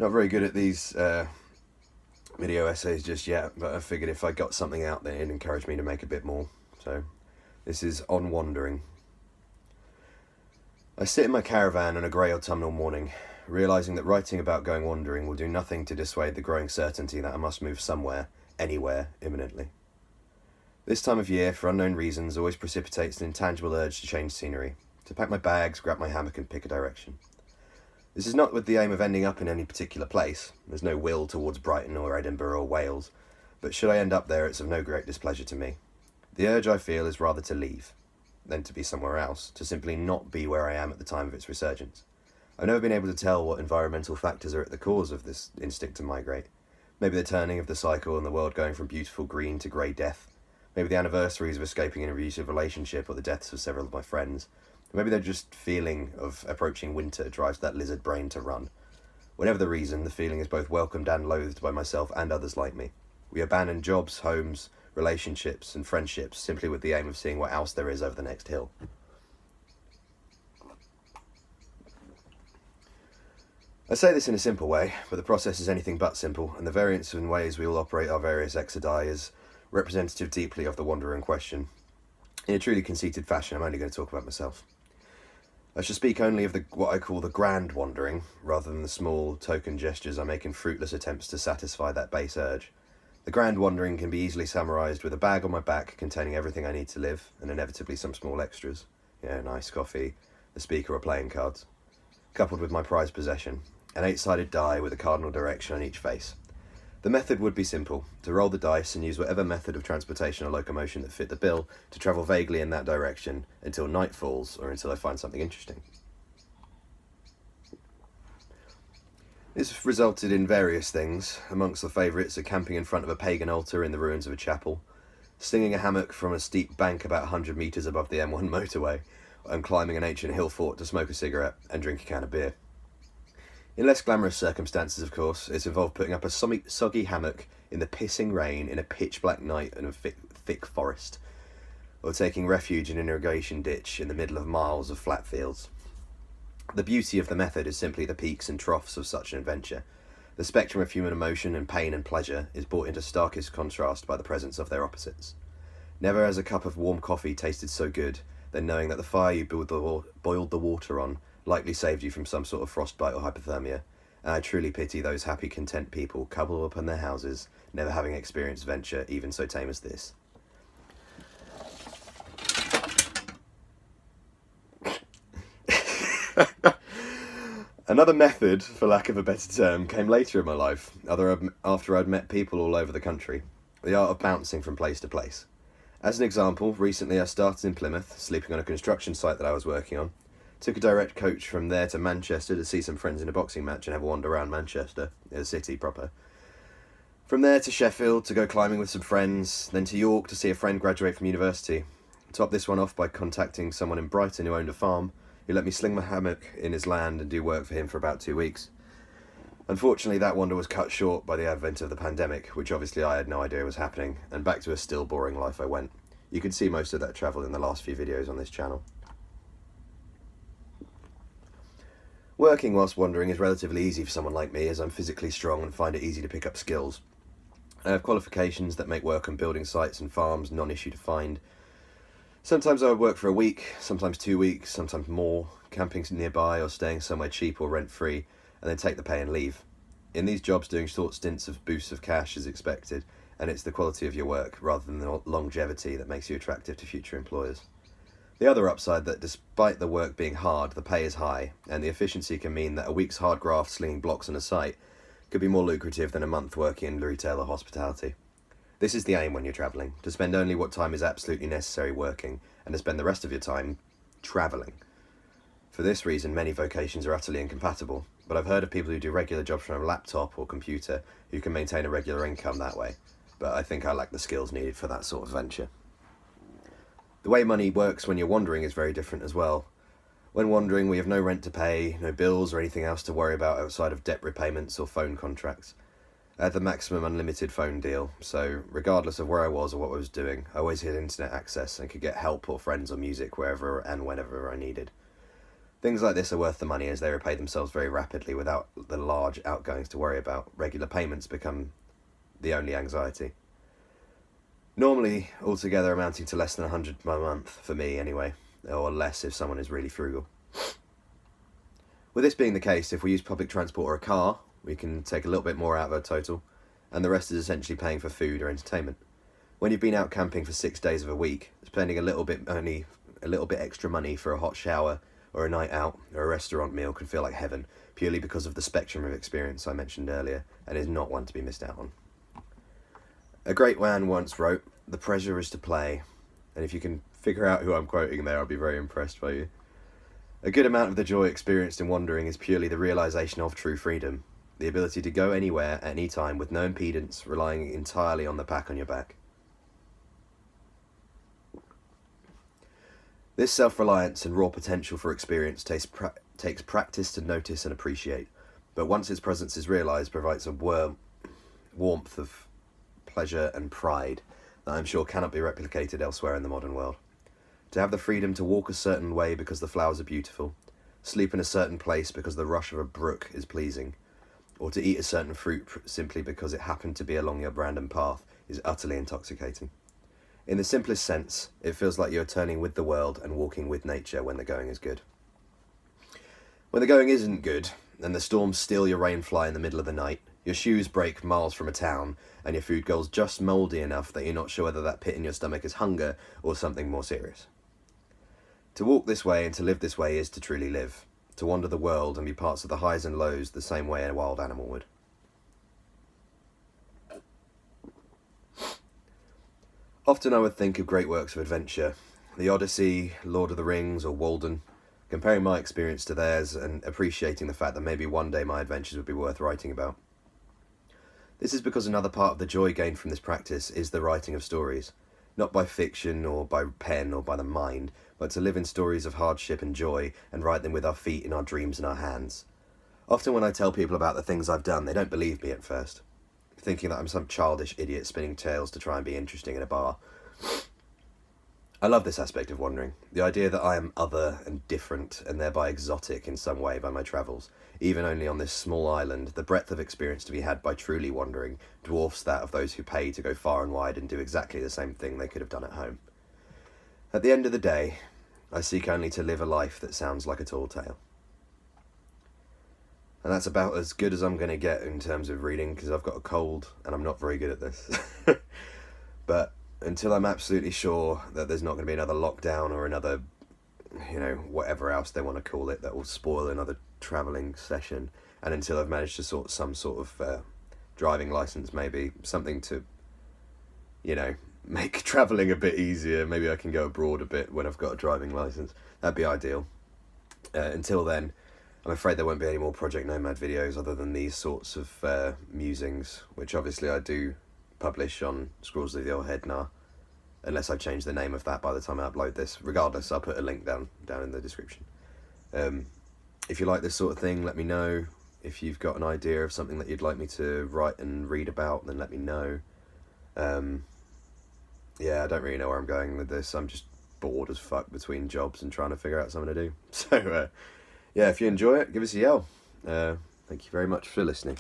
Not very good at these video essays just yet, but I figured if I got something out there, it'd encourage me to make a bit more. So this is On Wandering. I sit in my caravan on a grey autumnal morning, realising that writing about going wandering will do nothing to dissuade the growing certainty that I must move somewhere, anywhere, imminently. This time of year, for unknown reasons, always precipitates an intangible urge to change scenery, to pack my bags, grab my hammock and pick a direction. This is not with the aim of ending up in any particular place. There's no will towards Brighton or Edinburgh or Wales, but should I end up there, it's of no great displeasure to me. The urge I feel is rather to leave, than to be somewhere else, to simply not be where I am at the time of its resurgence. I've never been able to tell what environmental factors are at the cause of this instinct to migrate. Maybe the turning of the cycle and the world going from beautiful green to grey death. Maybe the anniversaries of escaping an abusive relationship or the deaths of several of my friends. Maybe the just feeling of approaching winter drives that lizard brain to run. Whatever the reason, the feeling is both welcomed and loathed by myself and others like me. We abandon jobs, homes, relationships and friendships simply with the aim of seeing what else there is over the next hill. I say this in a simple way, but the process is anything but simple, and the variance in ways we all operate our various exodi is representative deeply of the wanderer in question. In a truly conceited fashion, I'm only going to talk about myself. I shall speak only of what I call the grand wandering, rather than the small, token gestures I make in fruitless attempts to satisfy that base urge. The grand wandering can be easily summarised with a bag on my back containing everything I need to live, and inevitably some small extras. Nice coffee, the speaker or playing cards. Coupled with my prized possession, an 8-sided die with a cardinal direction on each face. The method would be simple, to roll the dice and use whatever method of transportation or locomotion that fit the bill to travel vaguely in that direction until night falls or until I find something interesting. This resulted in various things. Amongst the favourites are camping in front of a pagan altar in the ruins of a chapel, slinging a hammock from a steep bank about 100 metres above the M1 motorway, and climbing an ancient hill fort to smoke a cigarette and drink a can of beer. In less glamorous circumstances, of course, it's involved putting up a soggy hammock in the pissing rain in a pitch-black night in a thick forest, or taking refuge in an irrigation ditch in the middle of miles of flat fields. The beauty of the method is simply the peaks and troughs of such an adventure. The spectrum of human emotion and pain and pleasure is brought into starkest contrast by the presence of their opposites. Never has a cup of warm coffee tasted so good than knowing that the fire you boiled the water on likely saved you from some sort of frostbite or hypothermia, and I truly pity those happy, content people cuddled up in their houses, never having experienced venture even so tame as this. Another method, for lack of a better term, came later in my life, after I'd met people all over the country, the art of bouncing from place to place. As an example, recently I started in Plymouth, sleeping on a construction site that I was working on. Took a direct coach from there to Manchester to see some friends in a boxing match and have a wander around Manchester, the city proper. From there to Sheffield to go climbing with some friends, then to York to see a friend graduate from university. Top this one off by contacting someone in Brighton who owned a farm, who let me sling my hammock in his land and do work for him for about 2 weeks. Unfortunately, that wander was cut short by the advent of the pandemic, which obviously I had no idea was happening, and back to a still boring life I went. You can see most of that travel in the last few videos on this channel. Working whilst wandering is relatively easy for someone like me, as I'm physically strong and find it easy to pick up skills. I have qualifications that make work on building sites and farms non-issue to find. Sometimes I would work for a week, sometimes 2 weeks, sometimes more, camping nearby or staying somewhere cheap or rent-free, and then take the pay and leave. In these jobs, doing short stints of boosts of cash is expected, and it's the quality of your work rather than the longevity that makes you attractive to future employers. The other upside that despite the work being hard, the pay is high, and the efficiency can mean that a week's hard graft slinging blocks on a site could be more lucrative than a month working in retail or hospitality. This is the aim when you're travelling, to spend only what time is absolutely necessary working, and to spend the rest of your time travelling. For this reason, many vocations are utterly incompatible, but I've heard of people who do regular jobs from a laptop or computer who can maintain a regular income that way, but I think I lack the skills needed for that sort of venture. The way money works when you're wandering is very different as well. When wandering, we have no rent to pay, no bills or anything else to worry about outside of debt repayments or phone contracts. I had the maximum unlimited phone deal, so regardless of where I was or what I was doing, I always had internet access and could get help or friends or music wherever and whenever I needed. Things like this are worth the money as they repay themselves very rapidly without the large outgoings to worry about. Regular payments become the only anxiety. Normally, altogether amounting to less than 100 per month, for me anyway, or less if someone is really frugal. With this being the case, if we use public transport or a car, we can take a little bit more out of our total, and the rest is essentially paying for food or entertainment. When you've been out camping for 6 days of a week, spending a little bit extra money for a hot shower or a night out or a restaurant meal can feel like heaven, purely because of the spectrum of experience I mentioned earlier, and is not one to be missed out on. A great man once wrote, "The pleasure is to play," and if you can figure out who I'm quoting there, I'll be very impressed by you. A good amount of the joy experienced in wandering is purely the realisation of true freedom, the ability to go anywhere at any time with no impedance, relying entirely on the pack on your back. This self-reliance and raw potential for experience takes practice to notice and appreciate, but once its presence is realised, provides a warmth of pleasure and pride that I'm sure cannot be replicated elsewhere in the modern world. To have the freedom to walk a certain way because the flowers are beautiful, sleep in a certain place because the rush of a brook is pleasing, or to eat a certain fruit simply because it happened to be along your random path is utterly intoxicating. In the simplest sense, it feels like you're turning with the world and walking with nature when the going is good. When the going isn't good, and the storms steal your rainfly in the middle of the night, your shoes break miles from a town, and your food goes just mouldy enough that you're not sure whether that pit in your stomach is hunger or something more serious. To walk this way and to live this way is to truly live, to wander the world and be parts of the highs and lows the same way a wild animal would. Often I would think of great works of adventure, the Odyssey, Lord of the Rings, or Walden, comparing my experience to theirs and appreciating the fact that maybe one day my adventures would be worth writing about. This is because another part of the joy gained from this practice is the writing of stories, not by fiction or by pen or by the mind, but to live in stories of hardship and joy and write them with our feet in our dreams and our hands. Often when I tell people about the things I've done, they don't believe me at first, thinking that I'm some childish idiot spinning tales to try and be interesting in a bar. I love this aspect of wandering, the idea that I am other and different and thereby exotic in some way by my travels. Even only on this small island, the breadth of experience to be had by truly wandering dwarfs that of those who pay to go far and wide and do exactly the same thing they could have done at home. At the end of the day, I seek only to live a life that sounds like a tall tale. And that's about as good as I'm going to get in terms of reading, because I've got a cold and I'm not very good at this. But until I'm absolutely sure that there's not going to be another lockdown or another, whatever else they want to call it, that will spoil another travelling session, and until I've managed to sort some sort of driving licence, maybe something to, make travelling a bit easier. Maybe I can go abroad a bit when I've got a driving licence. That'd be ideal. Until then, I'm afraid there won't be any more Project Nomad videos other than these sorts of musings, which obviously I do publish on Scrawls of the Old Head now, unless I change the name of that by the time I upload this. Regardless, I'll put a link down in the description. If you like this sort of thing, let me know. If you've got an idea of something that you'd like me to write and read about, then let me know. I don't really know where I'm going with this. I'm just bored as fuck between jobs and trying to figure out something to do. So, if you enjoy it, give us a yell. Thank you very much for listening.